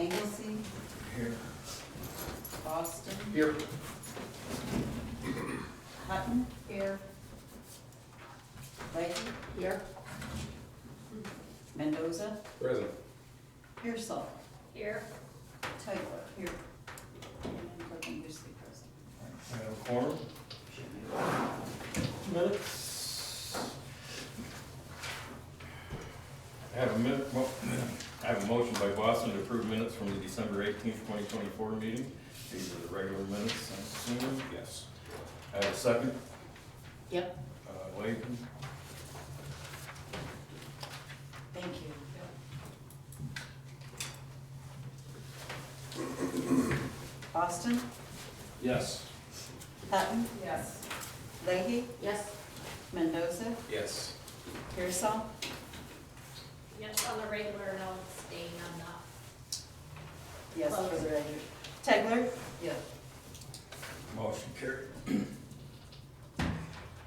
Anglesey, Here. Boston, Here. Hutton. Here. Leahy. Here. Mendoza. Present. Pearsall. Here. Taylor. Here. And Cooking Beasley present. I have a quorum. Minutes. I have a motion by Boston to approve minutes from the December 18th, 2024 meeting. These are the regular minutes, I'm assuming. Yes. I have a second. Yep. Layton. Thank you. Boston, Yes. Hutton, Yes. Leahy, Yes. Mendoza, Yes. Pearsall. Yes, on the regular, and I'll abstain on the. Yes, for the regular. Taylor. Yes. Motion carried.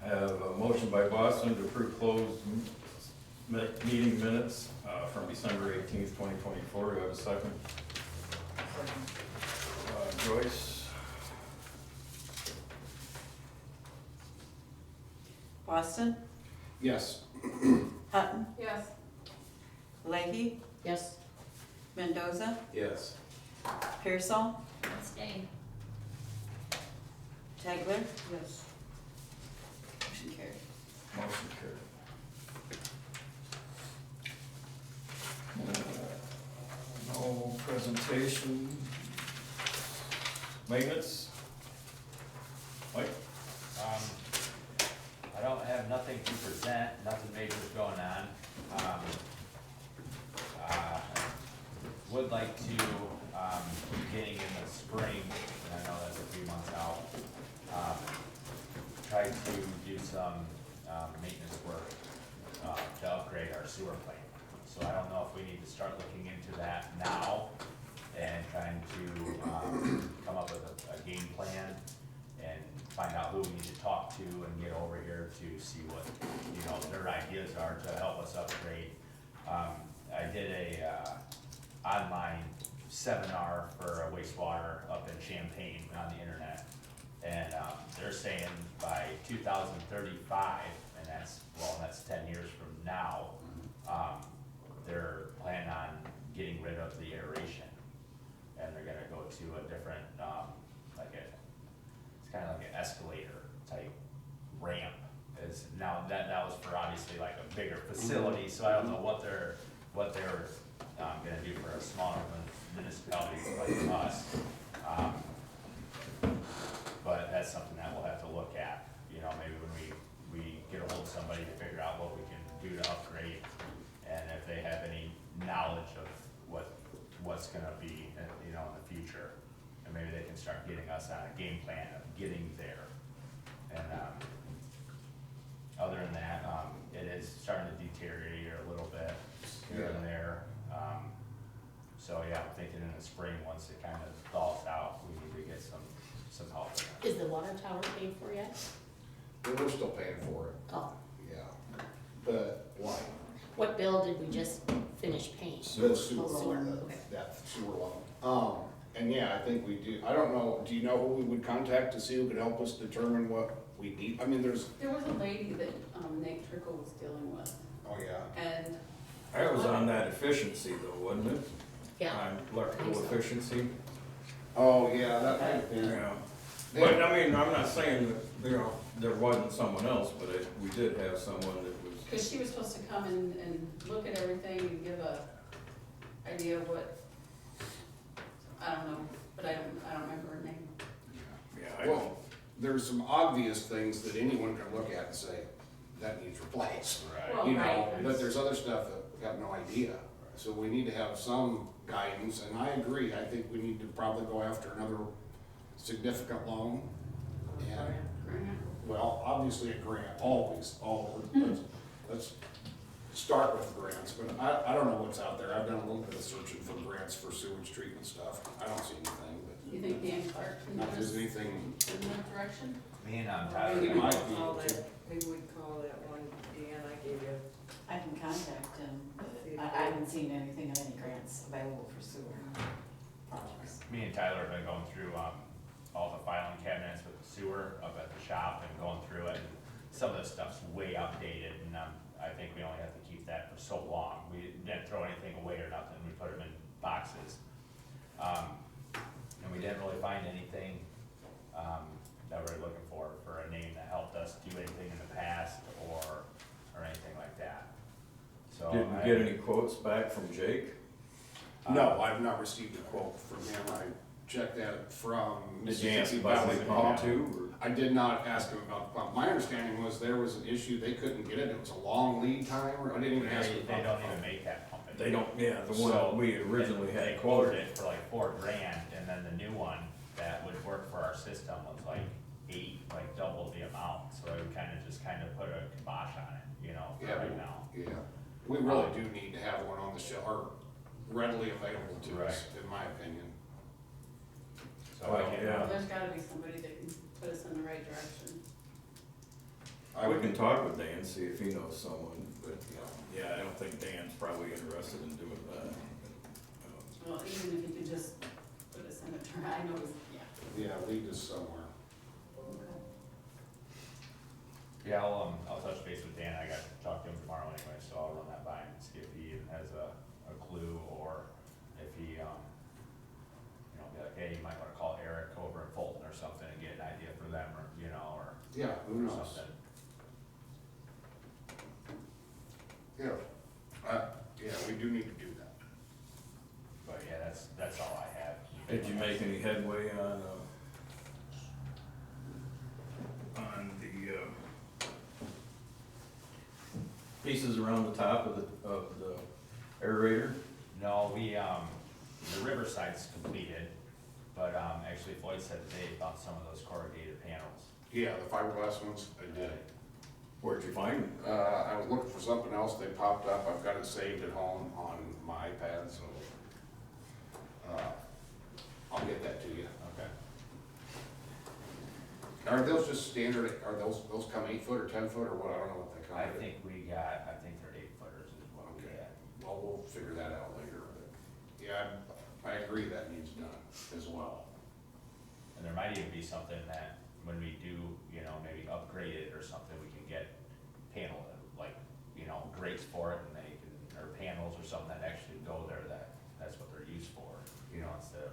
I have a motion by Boston to approve closed meeting minutes from December 18th, 2024. Do I have a second? Joyce. Boston, Yes. Hutton, Yes. Leahy, Yes. Mendoza, Yes. Pearsall, Abstain. Taylor. Yes. Motion carried. Motion carried. No presentation. Maintenance? Mike? I don't have nothing to present, nothing major is going on. Would like to, beginning in the spring, and I know that's a few months out, try to do some, maintenance work, to upgrade our sewer plant. So I don't know if we need to start looking into that now and trying to, come up with a game plan and find out who we need to talk to and get over here to see what, their ideas are to help us upgrade. I did a, online seminar for a wastewater up in Champaign on the internet. And, they're saying by 2035, and that's 10 years from now, they're planning on getting rid of the aeration. And they're gonna go to a different, it's kind of like an escalator type ramp. Is now that was for obviously like a bigger facility, so I don't know what they're gonna do for a smaller municipality like us. But that's something that we'll have to look at, maybe when we get a hold of somebody to figure out what we can do to upgrade. And if they have any knowledge of what's gonna be, in the future. And maybe they can start getting us on a game plan of getting there. And, other than that, it is starting to deteriorate a little bit here and there. So yeah, I'm thinking in the spring, once it kind of thaws out, we need to get some help with that. Is the water tower paid for yet? We're still paying for it, Oh, yeah. But why? what bill did we just finish paying? The sewer, Oh, sewer, okay. that sewer loan. And yeah, I think we do. I don't know, do you know who we would contact to see who could help us determine what we need? I mean, There was a lady that Nate Trickle was dealing with, oh yeah. and I was on that efficiency though, wasn't it? Yeah, On electrical I think so. efficiency. Oh, yeah, that might have been. Yeah. But I mean, I'm not saying that, there wasn't someone else, but we did have someone that was. because she was supposed to come and look at everything and give a idea of what, I don't know, but I don't remember her name. Yeah, I don't. Well, there's some obvious things that anyone can look at and say, that needs replaced. Right. Well, You know, right. but there's other stuff that we have no idea. So we need to have some guidance, and I agree, I think we need to probably go after another significant loan. And, Grant. well, obviously a grant, always, let's start with grants, but I don't know what's out there. I've done a little bit of searching for grants for sewage treatment stuff. I don't see anything, You think Dan Clark can but get if there's us anything, in that direction? Me and I'm Maybe Tyler. we might be Call able to. that, maybe we call that one, Dan, I gave you. I can contact him, but I haven't seen anything of any grants available for sewer. me and Tyler have been going through, all the filing cabinets with the sewer up at the shop and going through it. And some of the stuff's way outdated, and, I think we only have to keep that for so long. We didn't throw anything away or nothing, we put them in boxes. And we didn't really find anything, that we're looking for a name that helped us do anything in the past or anything like that. So. Did we get any quotes back from Jake? No, I've not received a quote from him. I checked that from Did you ask Mississippi about Valley the Pump. pump too? I did not ask him about the pump. My understanding was there was an issue, they couldn't get it, it was a long lead time, or I didn't even ask him They about don't the even pump. make that pump They anymore. don't, yeah, the one So, that we originally They had quoted quoted. it for like $4,000, and then the new one that would work for our system was like double the amount, so I would kind of put a kibosh on it, you know, for Yeah, right now. Yeah, we really do need to have one on the shelf, or readily available to us, in my opinion. So Well, I can, yeah. There's gotta be somebody that can put us in the right direction. We can talk with Dan, see if he knows someone, but, yeah, I don't think Dan's probably interested in doing that. Well, even if you could just put us in a turn, I know, Yeah, lead us somewhere. yeah, I'll touch base with Dan, I got to talk to him tomorrow anyway, so I'll run that by him and see if he even has a clue, or if he, be like, hey, you might wanna call Eric over in Fulton or something and get an idea for them, or, or Yeah, who knows? something. Yeah, we do need to do that. But yeah, that's all I have. Did you make any headway on the, pieces around the top of the aerator? No, the riverside's completed, but, actually Floyd said that they found some of those corrugated panels. Yeah, the fiberglass ones, I did. Where'd you find them? I was looking for something else, they popped up, I've got it saved at home on my iPad, so, I'll get that to you. Okay. Are those just standard, are those come 8 foot or 10 foot or what, I don't know what they come. I think they're 8-footers is what we Okay. had. Well, we'll figure that out later, but, yeah, I agree that needs done as well. And there might even be something that when we do, maybe upgrade it or something, we can get panel, grates for it, and they can, or panels or something that actually go there, that's what they're used for, instead of,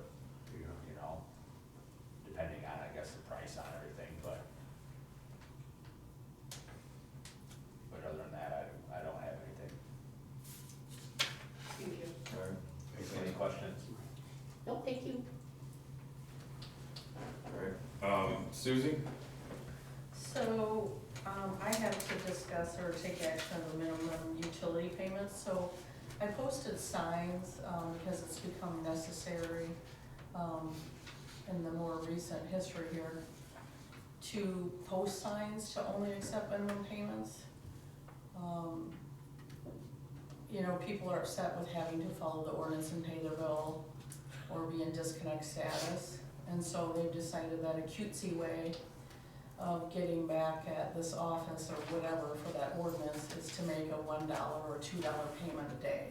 depending on, I guess, the price on everything, but other than that, I don't have anything. thank you. All right. Any questions? No, thank you. All right. Susie? So, I have to discuss or take action on the minimum utility payments, so I posted signs, because it's become necessary, in the more recent history here, to post signs to only accept minimum payments. People are upset with having to follow the ordinance and pay their bill or be in disconnect status. And so they've decided that a cutesy way of getting back at this office or whatever for that ordinance is to make a $1 or $2 payment a day.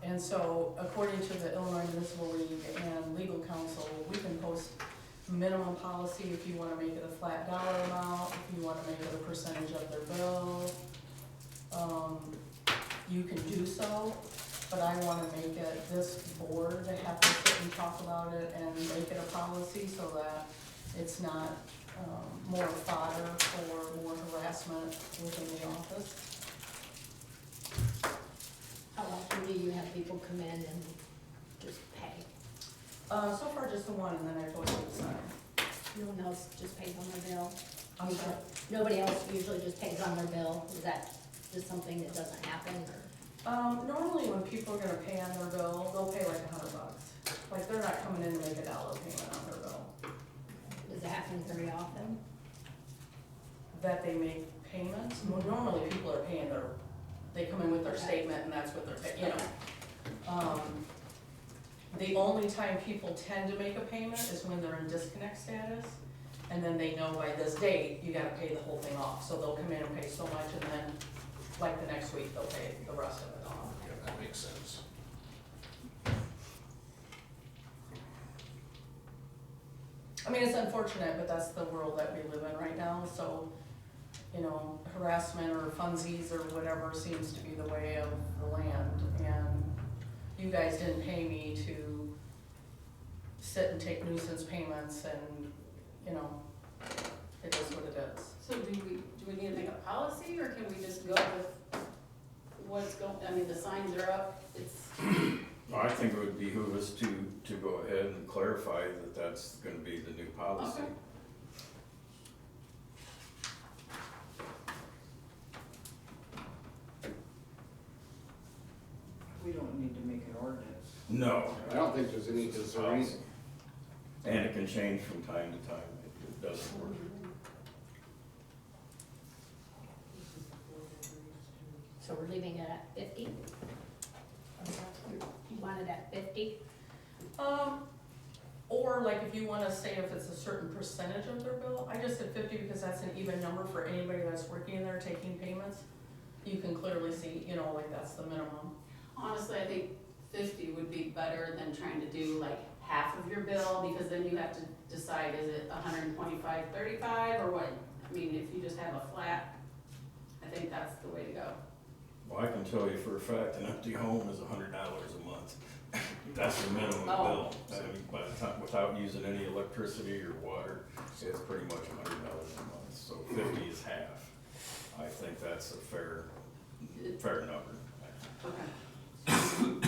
And so according to the Illinois Municipal League and Legal Counsel, we can post minimum policy if you wanna make it a flat dollar amount, if you wanna make it a percentage of their bill. You can do so, but I wanna make it this board to have to sit and talk about it and make it a policy so that it's not, more fodder for more harassment within the office. How often do you have people come in and just pay? So far just the one, and then I posted the sign. No one else just pays on their bill? I'm sorry. Nobody else usually just pays on their bill? Is that just something that doesn't happen, or? Normally when people are gonna pay on their bill, they'll pay like $100. Like, they're not coming in to make a $1 payment on their bill. Does it happen very often? That they make payments, well, normally people are paying they come in with their statement and that's what they're paying, The only time people tend to make a payment is when they're in disconnect status, and then they know by this date, you gotta pay the whole thing off, so they'll come in and pay so much, and then, like the next week, they'll pay the rest of it off. Yeah, that makes sense. I mean, it's unfortunate, but that's the world that we live in right now, so, you know, harassment or funsies or whatever seems to be the way of the land, and you guys didn't pay me to sit and take nuisance payments, and, you know, it is what it is. So do we need to make a policy, or can we just go with what's going, I mean, the signs are up, it's, I think it would behoove us to go ahead and clarify that that's gonna be the new policy. Okay. We don't need to make an ordinance. No. I don't think there's any, is there any, And it can change from time to time, it doesn't work. So we're leaving it at 50? You want it at 50? Or like if you wanna say if it's a certain percentage of their bill, I just said 50 because that's an even number for anybody that's working in there taking payments. You can clearly see, you know, like that's the minimum. honestly, I think 50 would be better than trying to do like half of your bill, because then you have to decide, is it 125.35 or what? I mean, if you just have a flat, I think that's the way to go. Well, I can tell you for a fact, an empty home is $100 a month. That's the minimum Oh. bill. I mean, by the time, without using any electricity or water, it's pretty much $100 a month, so 50 is half. I think that's a fair number. Okay.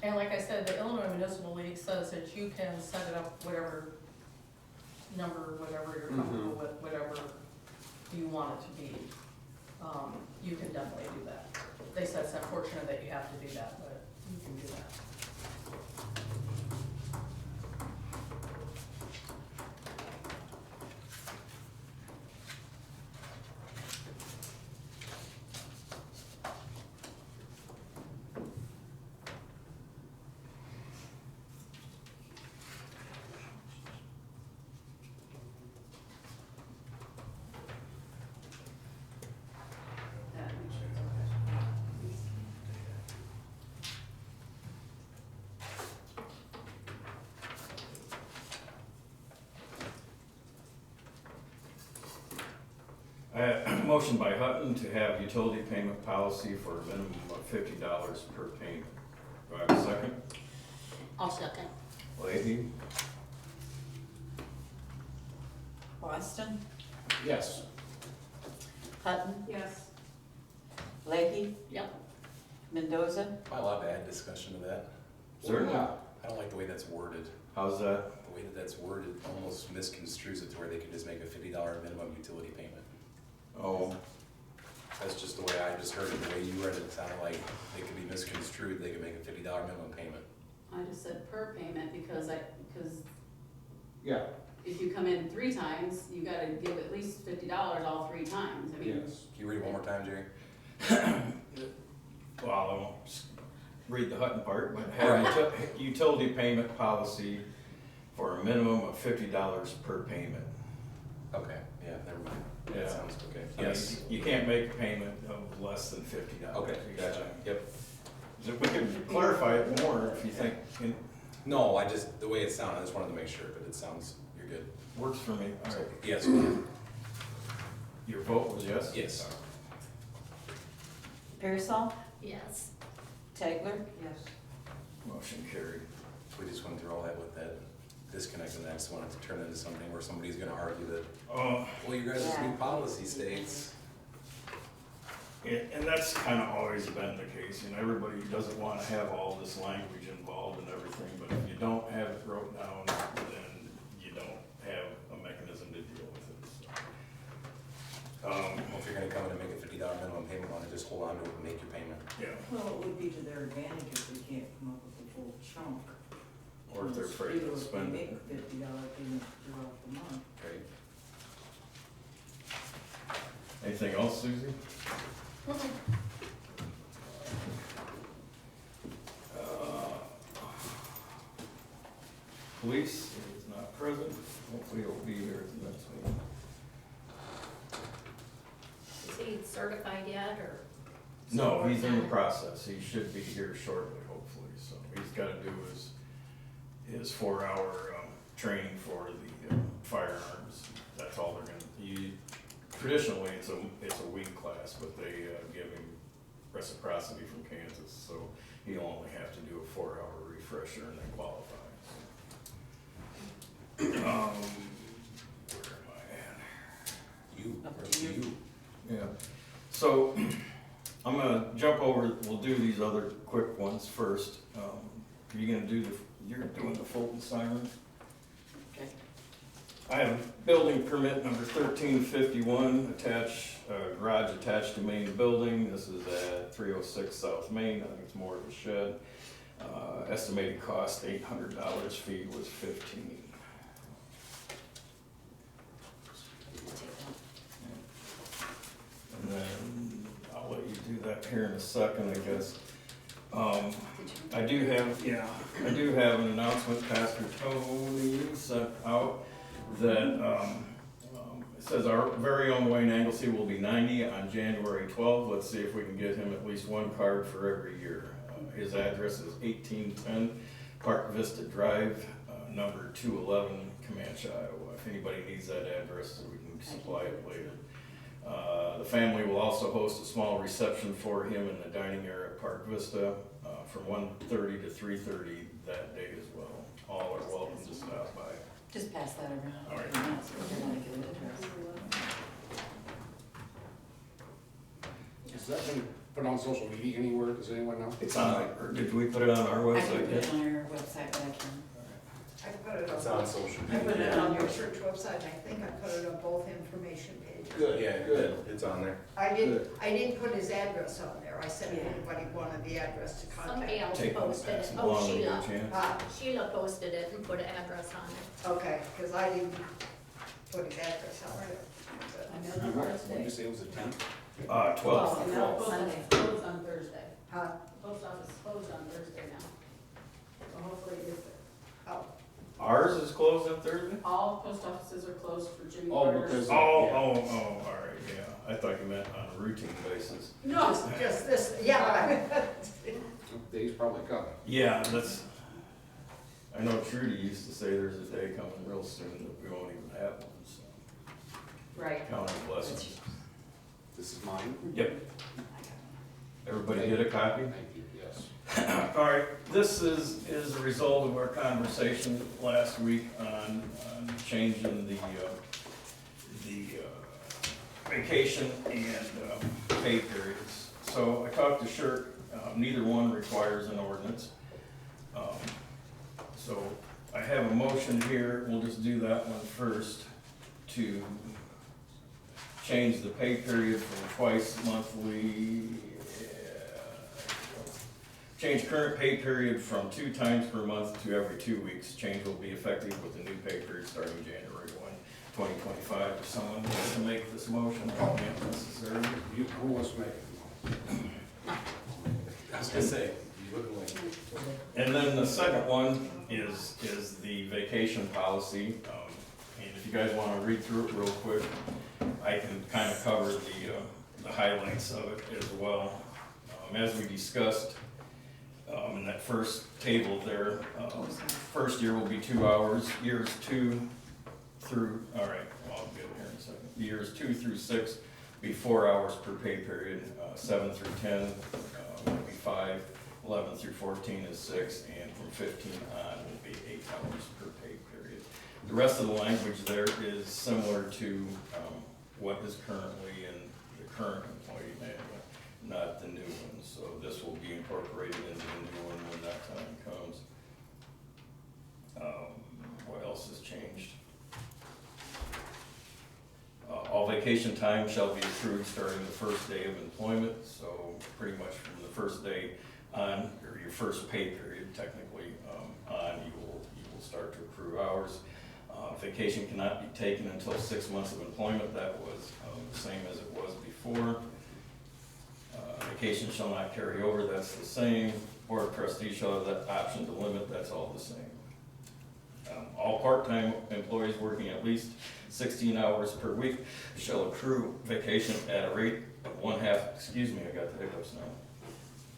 And like I said, the Illinois Municipal League says that you can set it up whatever number, whatever you're comfortable with, whatever you want it to be. You can definitely do that. They said it's unfortunate that you have to do that, but you can do that. That makes sure it's okay. Motion by Hutton to have utility payment policy for a minimum of $50 per payment. Do I have a second? I'll second. Leahy? Boston, yes. Hutton, Yes. Leahy, Yep. Mendoza, Am I allowed to add discussion to that? Certainly. Yeah. I don't like the way that's worded. How's that? The way that that's worded almost misconstrues it to where they can just make a $50 minimum utility payment. Oh, That's just the way I just heard it, the way you read it, it sounded like it could be misconstrued, they could make a $50 minimum payment. I just said per payment because Yeah, if you come in 3 times, you gotta give at least $50 all 3 times. I mean, yes. Can you read it one more time, Jerry? well, I won't read the Hutton part, but have utility payment policy for a minimum of $50 per payment. Okay, yeah, never mind. Yeah. That sounds okay. I mean, Yes. You can't make a payment of less than $50. Okay, each gotcha. time. Yep. So we could clarify it more if you think, it No, I just, the way it sounded, I just wanted to make sure, but it sounds, you're good. works for me. All So, right. yes, Your vote was yes? yes. Pearsall, Yes. Tegler. Yes. Motion carried. We just went through all that with that disconnect, and I just wanted to turn into something where somebody's gonna argue that, Oh, well, you guys' Yeah. new policy states. and that's kind of always been the case, you know, everybody doesn't want to have all this language involved and everything, but if you don't have it wrote down, then you don't have a mechanism to deal with it, so. Well, if you're gonna come in and make a $50 minimum payment on it, just hold on to it and make your payment. Yeah, Well, it would be to their advantage if they can't come up with a full chunk. or if they're afraid to spend They it. make $50 payments throughout the month. Okay. Anything else, Susie? Police is not present. Hopefully he'll be here at the next meeting. Is he certified yet, or? No, he's in the process. He should be here shortly, hopefully. So he's gotta do his 4-hour, training for the firearms. That's all they're gonna, traditionally, it's a week class, but they, give him reciprocity from Kansas, so he'll only have to do a 4-hour refresher and then qualify. Where am I at? Up to you. Yeah, so I'm gonna jump over, we'll do these other quick ones first. You're doing the Fulton siren? Okay. I have building permit number 1351, garage attached to main building. This is at 306 South Main. I think it's more of a shed. Estimated cost $800, fee was $15. And then I'll let you do that here in a second, I guess. I do have an announcement Pastor Tony sent out that, it says our very own Wayne Anglesey will be 90 on January 12th. Let's see if we can get him at least one card for every year. His address is 1810 Park Vista Drive, number 211, Comanche, Iowa. If anybody needs that address, we can supply it later. The family will also host a small reception for him in the dining area at Park Vista from 1:30 to 3:30 that day as well. All are welcome to stop by. Just pass that around. All right. Has that been put on social media anywhere? Does anyone know? It's on, or did we put it on our I can website put yet? it on your website, but I can. I put it It's on, on social I put media. it on your church website, and I think I put it on both information pages. Good, Yeah, good. it's on there. I didn't put his address on there, I said if anybody wanted the address to contact. Somebody else Take one, posted pass it. it Oh, along when you Sheila. get a chance. Sheila posted it and put an address on it. Okay, because I didn't put his address on there. What did you say, it was a 10? 12th. And now post office closed on Thursday. Huh? Post office closed on Thursday now. So hopefully it gets there. Oh, Ours is closed on Thursday? All post offices are closed for Jimmy Oh, Carter's. because- Oh, Yeah. all right, yeah. I thought you meant on a routine basis. no, just this, yeah. Day's probably coming. Yeah, I know Trudy used to say there's a day coming real soon that we won't even have one, so Right. count our blessings. This is mine? Yep. Everybody get a copy? Thank you, yes. All right, this is a result of our conversation last week on changing the vacation and pay periods. So I talked to Shirk, neither one requires an ordinance. So I have a motion here, we'll just do that one first, to change the pay period from twice monthly. Change current pay period from 2 times per month to every 2 weeks. Change will be effective with the new pay period starting January 1, 2025. If someone wants to make this motion, I don't think it's necessary. Who wants to make it? I was gonna say, you looking like. And then the second one is the vacation policy. And if you guys wanna read through it real quick, I can kind of cover the highlights of it as well. As we discussed, in that first table there, first year will be 2 hours, years 2 through, all right, well, I'll get it here in a second. Years 2 through 6 be 4 hours per pay period, 7 through 10 will be 5, 11 through 14 is 6, and from 15 on will be 8 hours per pay period. The rest of the language there is similar to what is currently in the current employee manual, not the new one. So this will be incorporated into the new one when that time comes. What else has changed? All vacation time shall be accrued starting the first day of employment, so pretty much from the first day on, or your first pay period technically, on, you will start to accrue hours. Vacation cannot be taken until 6 months of employment. That was the same as it was before. Vacation shall not carry over, that's the same. Board of Trustees shall have that option to limit, that's all the same. all part-time employees working at least 16 hours per week shall accrue vacation at a rate of one half, excuse me, I got the hiccups now.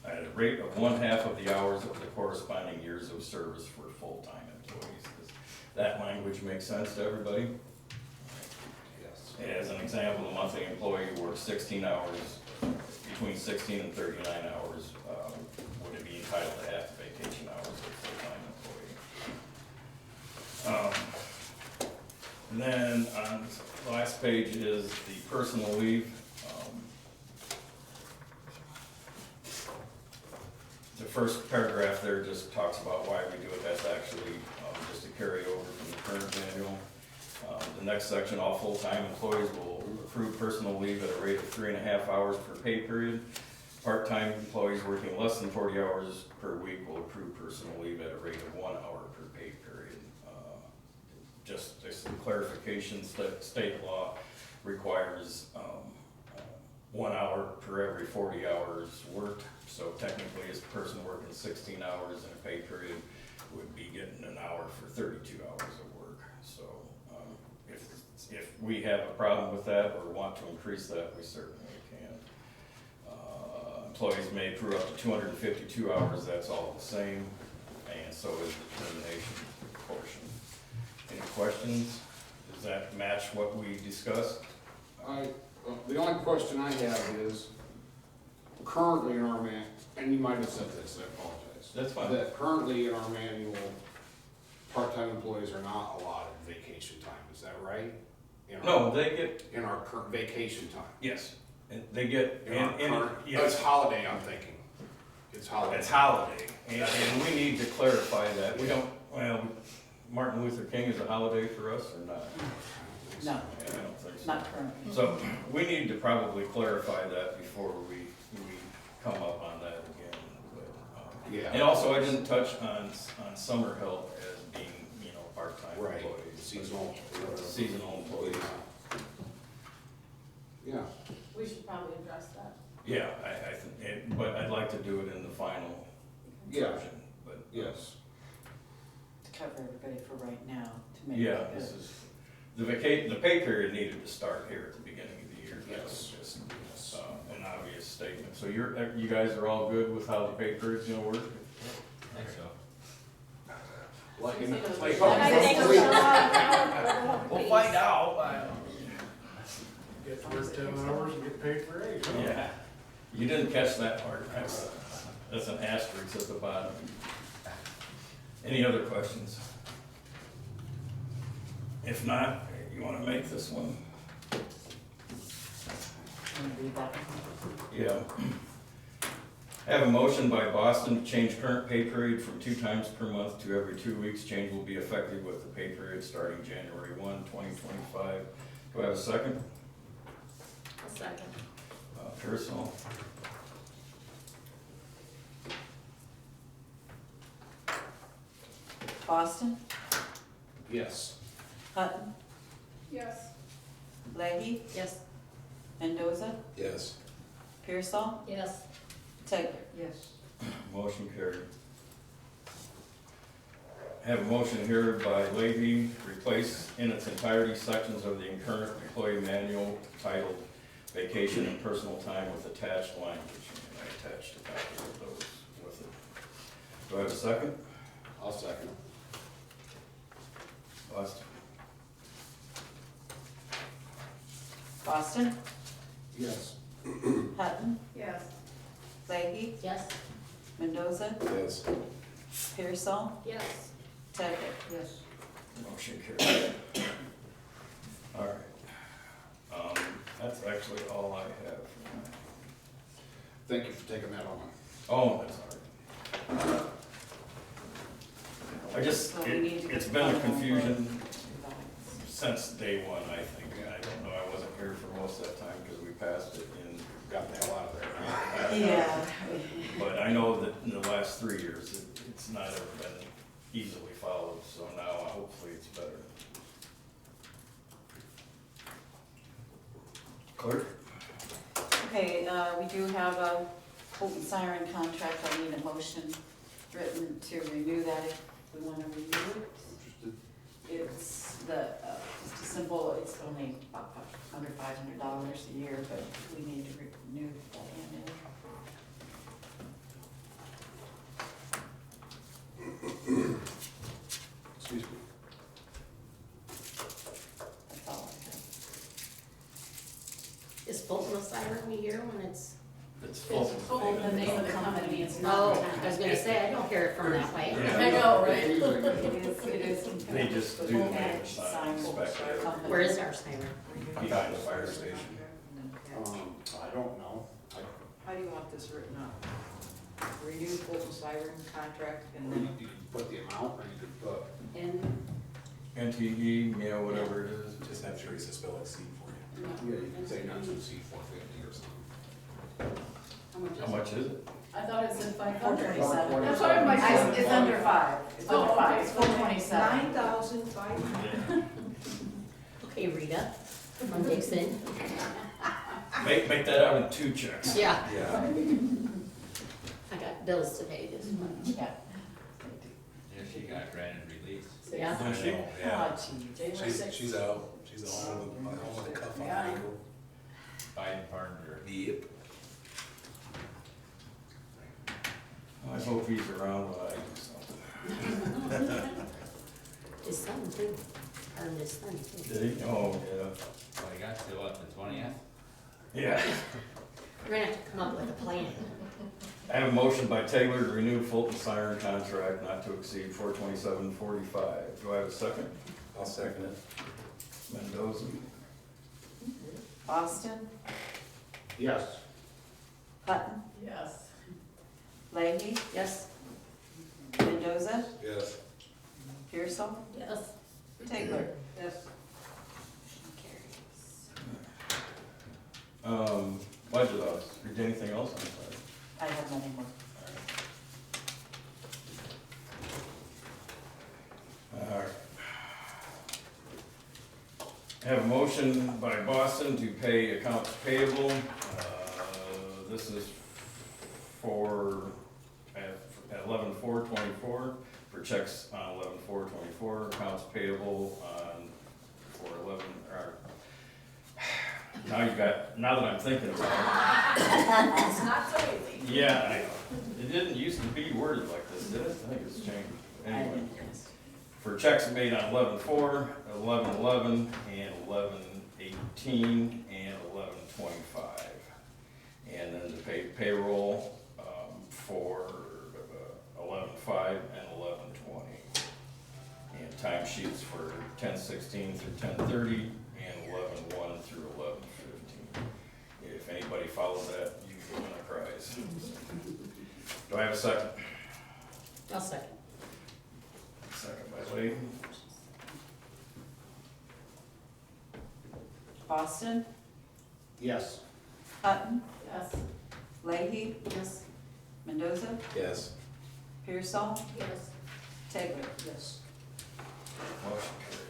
At a rate of one half of the hours of the corresponding years of service for full-time employees. Does that language make sense to everybody? Yes. As an example, a monthly employee works 16 hours, between 16 and 39 hours, would it be entitled to half the vacation hours of a full-time employee? And then on the last page is the personal leave. The first paragraph there just talks about why we do it. That's actually just a carryover from the current manual. The next section, all full-time employees will accrue personal leave at a rate of 3.5 hours per pay period. Part-time employees working less than 40 hours per week will accrue personal leave at a rate of 1 hour per pay period. Just some clarification, state law requires 1 hour per every 40 hours worked. So technically, a person working 16 hours in a pay period would be getting an hour for 32 hours of work. So if we have a problem with that or want to increase that, we certainly can. Employees may accrue up to 252 hours, that's all the same, and so is the termination portion. Any questions? Does that match what we discussed? The only question I have is, currently in our and you might have said this, I apologize. That's fine. That currently in our manual, part-time employees are not allotted vacation time, is that right? No, they get, In our current vacation time? yes, and they get, In our current, oh, yes. it's holiday, I'm thinking. It's holiday. It's holiday, and we need to clarify that. We don't, well, Martin Luther King is a holiday for us or not? No, Yeah, I don't think so. not currently. So we need to probably clarify that before we come up on that again. But, Yeah. and also, I didn't touch on summer help as being, part-time Right, employees. seasonal. Seasonal employees. Yeah. We should probably address that. Yeah, I think, but I'd like to do it in the final Yeah. version, but. Yes. To cover everybody for right now, to make Yeah, it this good. is, the pay period needed to start here at the beginning of the year. That was Yes. just an obvious statement. So you guys are all good with how the pay period's gonna work? I think so. Like, And I like, think so. We'll find out. Get to work 10 hours and get paid for 8, huh? Yeah, you didn't catch that part. That's an asterisk at the bottom. Any other questions? If not, you wanna make this one? Wanna read that? Yeah. Have a motion by Boston to change current pay period from 2 times per month to every 2 weeks. Change will be effective with the pay period starting January 1, 2025. Do I have a second? A second. Pearsall. Boston, yes. Hutton, Yes. Leahy, Yes. Mendoza, Yes. Pearsall, Yes. Taylor. Yes. Motion carried. Have a motion here by Leahy, replace in its entirety sections of the current employee manual titled Vacation and Personal Time with attached language. And I attached a copy of those with it. Do I have a second? I'll second. Boston? Boston, Yes. Hutton, Yes. Leahy, Yes. Mendoza, Yes. Pearsall, Yes. Taylor. Yes. Motion carried. All right. That's actually all I have. Thank you for taking that on. Oh, that's all right. So we need to get It's the been a final confusion vote. since day one, I think. I don't know, I wasn't here for most of that time because we passed it and got the hell out of there. Yeah. But I know that in the last 3 years, it's not ever been easily followed, so now hopefully it's better. Clerk? Okay, we do have a Holton Siren contract. I need a motion written to renew that if we want to renew it. Interested? It's just a simple, it's only about under $500 a year, but we need to renew that annually. Excuse me. That's all I have. Is Fulton a siren we hear when it's, It's full. Oh, the name of the company, it's not. oh, I was gonna say, I don't hear it from that way. Yeah. I know, right? It is. They just do the sign inspection. Where is our siren? Behind the fire station. I don't know. How do you want this written up? Renew Fulton siren contract and You then could put the amount, or you could put, And NTE, you know, whatever it is. Just have Teresa spell exceed for you. yeah, you could say not to exceed 450 or something. How much is it? I thought it said 500. 427. That's what I'm like. It's under 5. It's Oh, under 5. okay. It's 427. 9,500. Okay, Rita, from Dixon. Make that out in 2 checks. Yeah, Yeah. I got bills to pay this month. Yeah. Yeah, she got granted release. Yeah. Does she? Yeah. Oh, geez. She's out. She's home with a cuff on her ankle. Biden pardoned her. Yep. I hope he's around when I do something. His son too, or his son too. Did he? Oh, yeah. Well, he got to what, the 20th? Yeah. We're gonna have to come up with a plan. I have a motion by Taylor to renew Fulton siren contract not to exceed $427.45. Do I have a second? I'll second it. Mendoza? Boston, Yes. Hutton, Yes. Leahy, Yes? Mendoza, Yes. Pearsall, Yes. Taylor. Yes. Budget office, did anything else on the side? I have nothing more. All right. I have a motion by Boston to pay accounts payable. This is for, at 11/4/24, for checks on 11/4/24, accounts payable on, for 11, or, now that I'm thinking about it. It's not so easy. Yeah, I know. It didn't used to be worded like this, did it? I think it's changed. Anyway, for checks made on 11/4, 11/11, and 11/18, and 11/25. And then to pay payroll for 11/5 and 11/20. And timesheets for 10/16 through 10/30, and 11/1 through 11/15. If anybody follows that, you win a prize. Do I have a second? I'll second. Second by Lee. Boston, Yes. Hutton, Yes. Leahy, Yes? Mendoza, Yes. Pearsall, Yes. Taylor. Yes. Motion carried.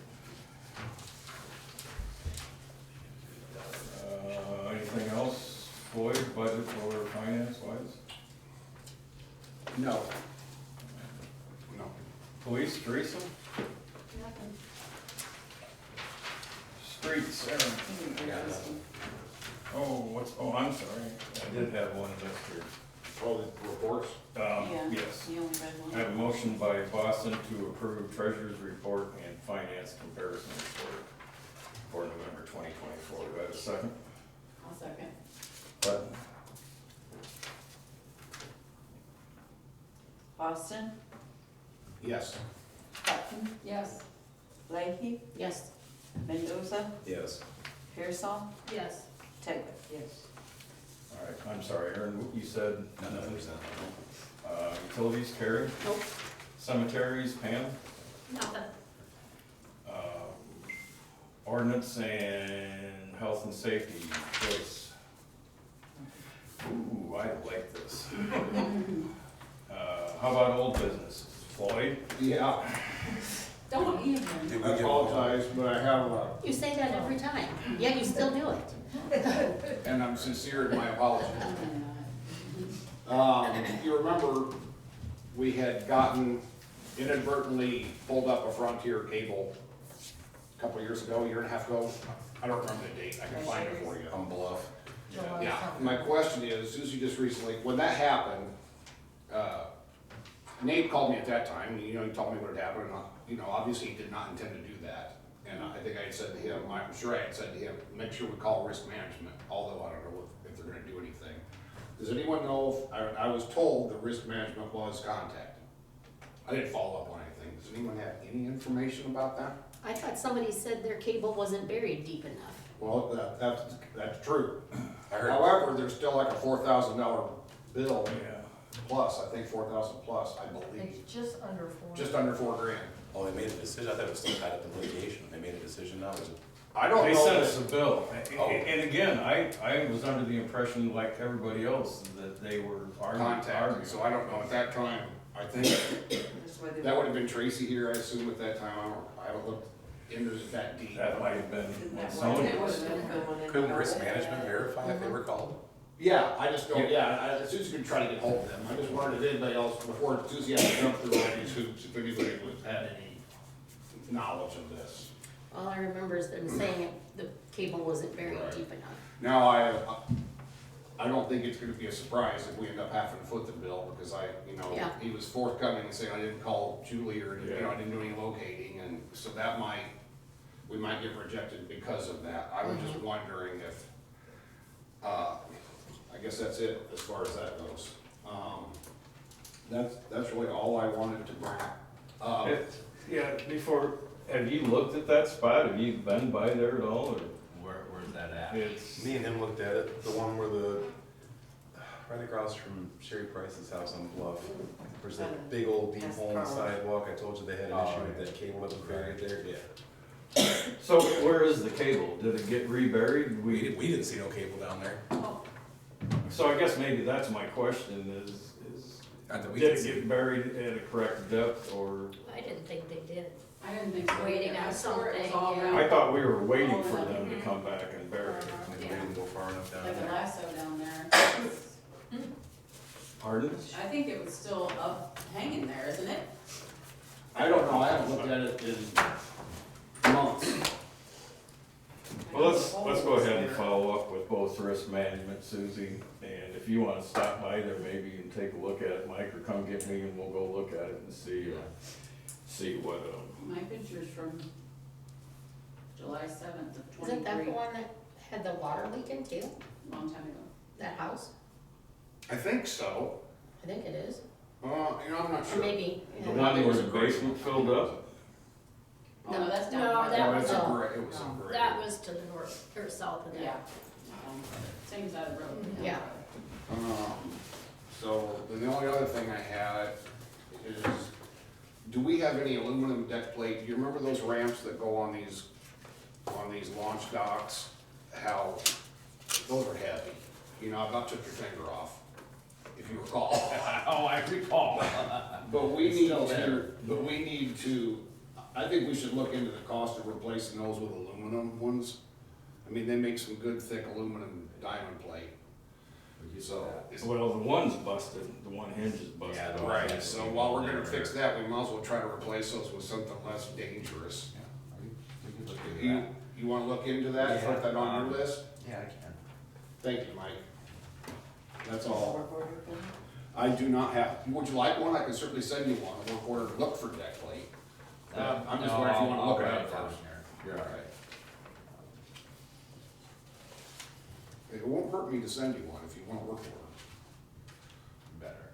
Anything else, Floyd, budget or finance wise? No. No. Police, Teresa? Streets, Aaron? I'm sorry, I did have one list here. Oh, the reports? Yeah. Yes. You only read one. I have a motion by Boston to approve treasurer's report and finance comparison report for November 2024. Do I have a second? I'll second. Button? Boston, Yes. Hutton, Yes. Leahy, Yes. Mendoza, Yes. Pearsall, Yes. Taylor. Yes. All right, I'm sorry, Aaron, what you said? Nothing. Utilities, Carrie? Nope. Cemeteries, Pam? Nothing. Ordinance and health and safety, Joyce. Ooh, I like this. How about old business, Floyd? Yeah. Don't even. Did we I get- apologize, but I have, You say that every time, yet you still do it. and I'm sincere in my apologies. You remember, we had gotten inadvertently pulled up a Frontier cable couple years ago, year and a half ago. I don't remember the date, I can find it for you. I'm bluff. July Yeah, something. my question is, Susie just recently, when that happened, Nate called me at that time, and, you know, he told me what had happened, and, you know, obviously he did not intend to do that. And I think I had said to him, I'm sure I had said to him, make sure we call risk management, although I don't know if they're gonna do anything. Does anyone know if, I was told the risk management was contacted. I didn't follow up on anything. Does anyone have any information about that? I thought somebody said their cable wasn't buried deep enough. Well, that's true. I heard, However, there's still like a $4,000 bill Yeah. plus, I think 4,000 plus, I believe. It's just under 4. Just under $4,000. oh, they made a decision, I thought it was still tied up in litigation, they made a decision now, is it? I don't They know. sent that- us a bill, Oh. and again, I was under the impression, like everybody else, that they were Contacted, arguing. so I don't know, at that time, I think That's why they. that would have been Tracy here, I assume at that time, I haven't looked into it that deep. That might have been Isn't what that why Sony they was would've doing. been going in Couldn't trouble? risk management verify if they were called? Yeah, I just don't, I, Susie could try to get hold of them, I just wondered if anybody else, before Susie had to jump through all these hoops, if anybody had any knowledge of this. All I remember is them saying the cable wasn't buried Right. deep enough. Now, I don't think it's gonna be a surprise if we end up having to foot the bill, because you know, Yeah. he was forthcoming and saying I didn't call Julie, or, you know, I didn't do any locating, and so that we might get rejected because of that. I was just wondering if, I guess that's it as far as that goes. That's really all I wanted to bring up. Yeah, before, have you looked at that spot? Have you been by there at all, Where's that at? or it's? Me and him looked at it, the one where right across from Sherry Price's house on Bluff. There's that big old deep hole in the sidewalk, I told you they had an issue with that cable that was buried there, yeah. So where is the cable? Did it get reburied? We didn't see no cable down there. So I guess maybe that's my question is Not that we did could it see. get buried at a correct depth, or? I didn't think they did. I didn't think so. Waiting either. on I swore it was something, all yeah. around. I thought we were waiting for them to come back and bury it. We didn't go far enough down Like a there. lasso down there. Pardon? I think it was still up, hanging there, isn't it? I don't know, I haven't looked at it in months. Well, let's go ahead and follow up with both risk management, Susie, and if you wanna stop by there maybe and take a look at it, Mike, or come get me and we'll go look at it and see what, My picture's from July 7th of 23. Isn't that the one that had the water leaking too? Long time ago. That house? I think so. I think it is. You know, I'm not Or sure. maybe. the one where the basement filled up? Oh, no, that's down. No, farther. that No, was it's a all- gray, it was a gray. That was to the north, or south of Yeah. that. Same side of the road. Yeah. So, the only other thing I had is, do we have any aluminum deck plate? Do you remember those ramps that go on these launch docks? How, those are heavy. You know, I about took your finger off, if you recall. Oh, I recall. But we need Still to, there. I think we should look into the cost of replacing those with aluminum ones. I mean, they make some good thick aluminum diamond plate. So, Well, the one's busted, the one hinge is busted. Yeah, the off. right, so while we're gonna fix that, we might as well try to replace those with something less dangerous. We could look into that. You wanna look into that, put that on your list? Yeah, I can. Thank you, Mike. That's all. I do not have, would you like one? I can certainly send you one, a work order to look for deck plate. I'm just No, wondering if you wanna I'll look write at it it down first. here. You're all right. It won't hurt me to send you one if you want a work order. Better.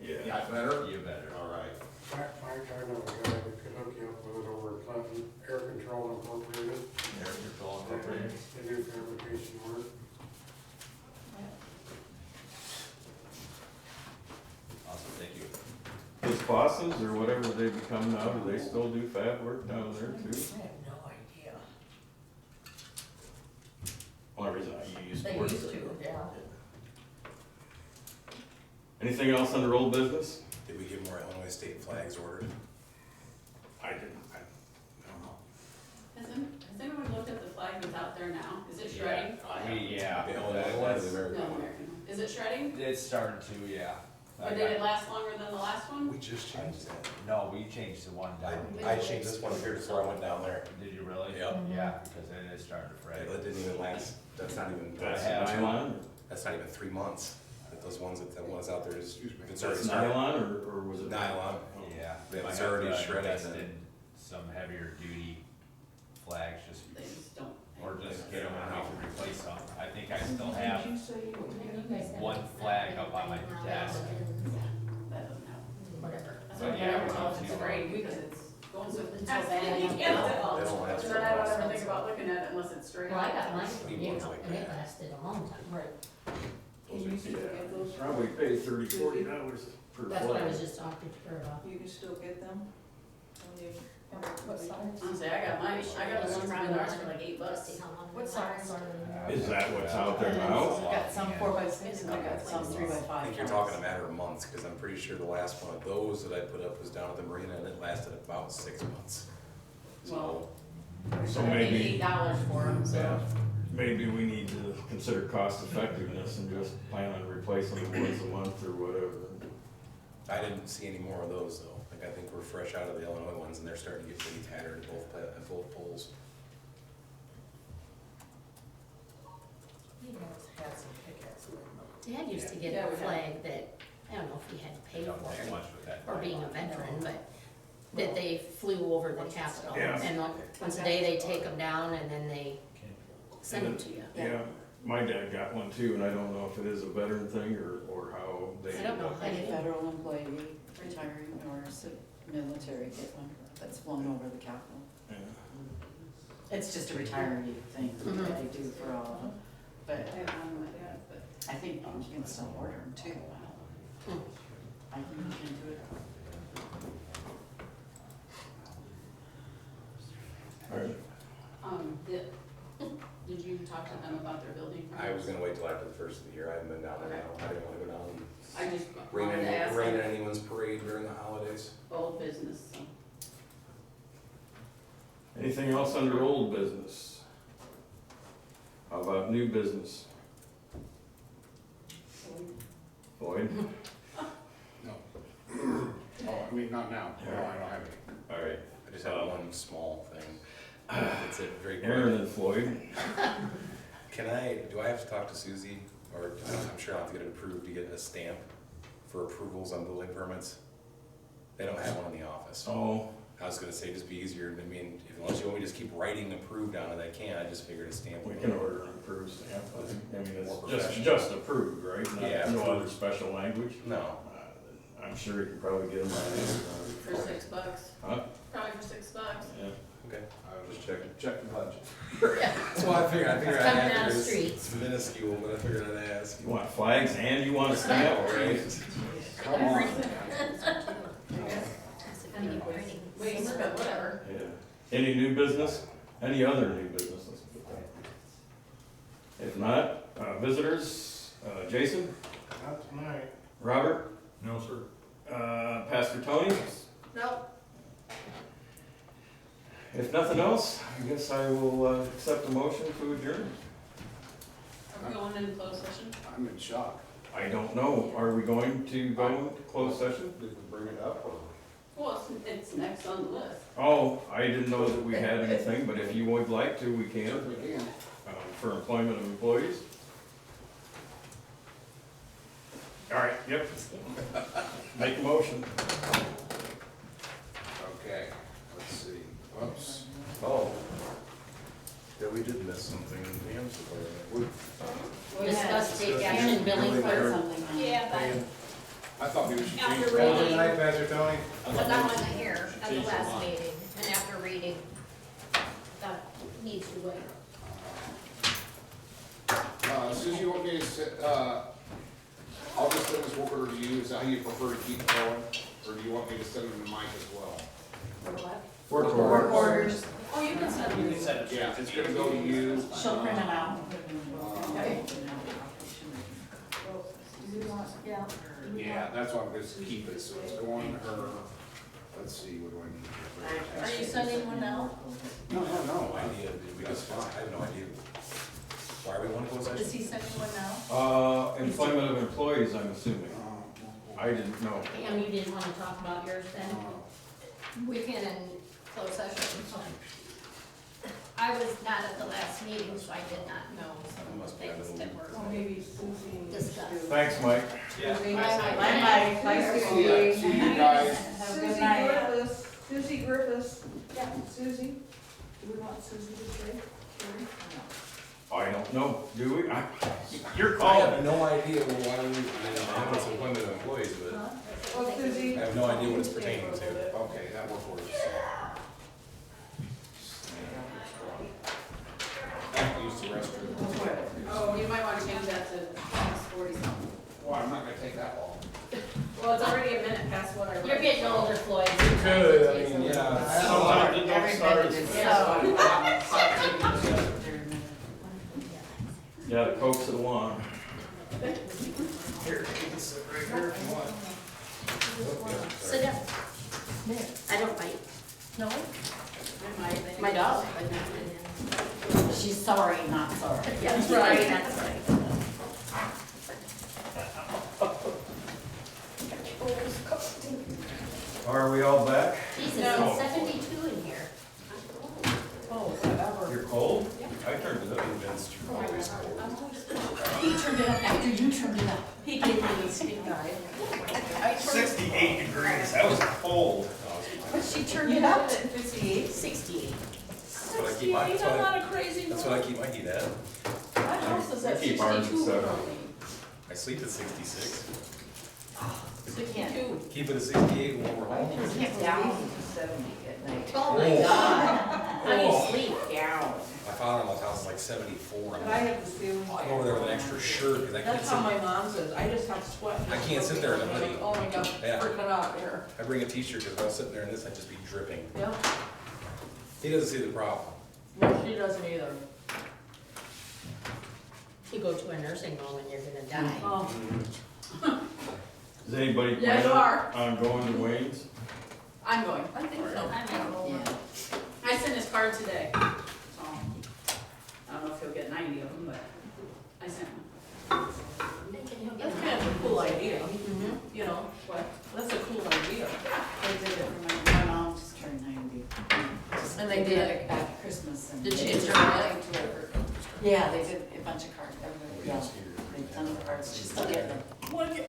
Yeah. Better? You better. All right. Mike, I know a guy that could hook you up with it over at Clinton Air Control Incorporated. Air Control Incorporated. They do fabrication work. Awesome, thank you. Those Fossils or whatever they become now, do they still do fab work down there too? I have no idea. Only reason I used to They work used there. to, yeah. Anything else under old business? Did we get more Illinois state flags ordered? I didn't, I don't know. Has anyone looked at the flag that's out there now? Is it shredding? Yeah. The Illinois one or the American No, one? American. Is it shredding? It's starting to, yeah. But did it last longer than the last one? We just changed that. No, we changed the one down. I changed this one here before I went down there. Did you really? Yep. Yeah, because it is starting to fray. That didn't even last, that's not even, That's have- nylon? that's not even 3 months. But those ones that ones out there is, if it's already That's started. nylon or was it? Nylon. Yeah. Yeah, I it's have, already shredded invested then. in some heavier duty flags, just, They just don't. or just get them out to replace some. I think I still have And you guys have- one flag up on my desk. That doesn't help. Whatever. That's So, why I yeah, never we're tell on if it's to, great, because it's going so It's so fast, bad. you can't tell. They don't last And for then I don't long. ever think about looking at it unless it's straight. Well, I got mine from Need you, ones like and it that. lasted a long time. Right. Can you still get those? Probably pay $30-40 per That's what I flag. was just talking to her about. You can still get them? When you- What size? Honestly, I got mine, I got the ones from ours for like $8. Let's see how long it What size lasts. are they? Is that what's out there now? I've got some 4x6 and I've got some 3x5. I think you're talking a matter of months, because I'm pretty sure the last one of those that I put up was down at the marina, and it lasted about 6 months. Well, So I paid maybe, $8 for them, so. Yeah. maybe we need to consider cost effectiveness and just plan on replacing them once a month or whatever. I didn't see any more of those though. Like, I think we're fresh out of the Illinois ones, and they're starting to get pretty tattered at both poles. You guys had some pickaxe with them. Dad used to Yeah, get a we have. flag that, I don't know if he had to They pay don't for take it, much with that. or being a veteran, but that they flew over the Capitol. Yeah. And once a day, they take them down and then they send them to you. Yeah, my dad got one too, and I don't know if it is a veteran thing or how they. I don't know how Any you, federal employee retiring or military get one that's flown over the Capitol. Yeah. It's just a retiree thing Mhm. that they do for all of them. But I have none with that, but. I think you can still order them too. Hmm. I can look into it. Alright. Did you talk to them about their building permits? I was gonna wait till after the first of the year. I haven't been down there now. I didn't wanna go down and I just rain wanted to ask in them, anyone's parade during the holidays. old business, so. Anything else under old business? How about new business? Lloyd? No. Oh, I mean, not now. No, I don't have any. Alright, I just have one small thing. It's a very quick. Aaron and Floyd. Do I have to talk to Susie, or I'm sure I'll have to get it approved to get a stamp for approvals on building permits? They don't have one in the office. Oh, I was gonna say, just be easier, I mean, unless you want me to just keep writing approved on it, I can, I just figured a stamp. we would can work. order an approved stamp. I mean, More it's professional. just approved, right? Yeah. No other special language? No, I'm sure you can probably get them on Amazon. For $6. Huh? Probably for $6. Yeah. okay. I was Just checking. check the budget. That's why I figured I'd It's coming down the ask. streets. It's minuscule, but I figured I'd ask. You want flags and you want a stamp, right? Come on. That's a pretty pretty. Wait, but whatever. Yeah. Any new business? Any other new business? Let's put that. If not, visitors, Jason, Not tonight. Robert, No, sir. Pastor Tony? No, If nothing else, I guess I will accept a motion to adjourn. Are we going into closed session? I'm in shock. I don't know, are we going to go into closed session? Did we bring it up or? Well, it's next on the list. Oh, I didn't know that we had anything, but if you would like to, we can, Certainly can. for employment of employees. All right, yep. Make a motion. Okay, let's see. Oops. Oh. Yeah, we did miss something in the Am's department. Discuss take action billing clerk. Something on. Yeah, I thought maybe we should change After that. reading. Night, Pastor Tony. but that wasn't here at the last meeting, and after reading, That needs to wait. Susie, you want me to sit, I'll just send this work order to you, is that how you prefer to keep it going? Or do you want me to send them to Mike as well? Work Work orders. Oh, you can send You them. can send it. Yeah, it's gonna go to you. She'll print them out. Okay. Yeah. Yeah, that's why I'm just keep it, so it's going to her. Let's see, what do I need? are you sending one now? No, No idea, we just, I have no idea. Why are we wanting to close Is session? he sending one now? Employment of employees, I'm assuming. I I didn't know. Pam, you didn't wanna talk about yours then? We can in closed session. I was not at the last meeting, so I did not know some of the things that were Well, maybe Susie needs discussed. to. Thanks, Mike. Susie. Bye-bye. Bye, See Susie. you guys. Have a Susie good night. Griffiths, Susie Griffiths. Yeah, Susie. Do we want Susie to stay? Sure. I don't know, do we? You're I calling. have no idea why we, I have this appointment of employees, but Well, Susie. I have no idea what it's pertaining to. Okay, that worked for us. Use the restroom. Oh, you might wanna change that to 40 something. Well, I'm not gonna take that long. Well, it's already a minute past what I wrote. You're getting older, Floyd. You could, I mean, yeah. Sometimes it don't start as So. Yeah, the coax it along. Here, you can sit right here if you want. Sit down. I don't bite. No? My dog. She's sorry, not sorry. Yeah, that's right, that's right. Are we all back? Jesus, No. it's 72 in here. Oh, whatever. You're cold? I turned it up. Convinced you're always cold. He turned it up after you turned it up. He did the stink eye. 68 degrees, that was cold. But she turned it up at 58. 68. That's what I keep my, that's what I keep my heat at. My house is at We keep ours at 62 7. currently. I sleep at 66. Sixty-two. Keep it at 68 when we're home. It's get down to 70 at night. Oh my God. How do you sleep? Down. My father-in-law's house is like 74. But And I have the ceiling. I go over there with an extra shirt because I can't That's how sit. my mom's is, I just have sweat. I can't sit there in a hoodie. Oh my God, Yeah. freaking out here. I bring a t-shirt because if I was sitting there in this, I'd just be dripping. Yeah, He doesn't see the problem. no, she doesn't either. You go to a nursing home and you're gonna die. Oh, Is anybody Yeah, you planning are. on going to Wayne's? I'm going. I think so. I know. Yeah. I sent his card today, so I don't know if he'll get 90 of them, but I sent one. That's kind of a cool idea, Mhm. you know, What? that's a cool idea. They did it for my mom just turned 90. And they did it after Christmas and. Did she they get just your went to her. Yeah, they did a bunch of cards, everybody, yeah, they've done the cards, she's still getting them. What,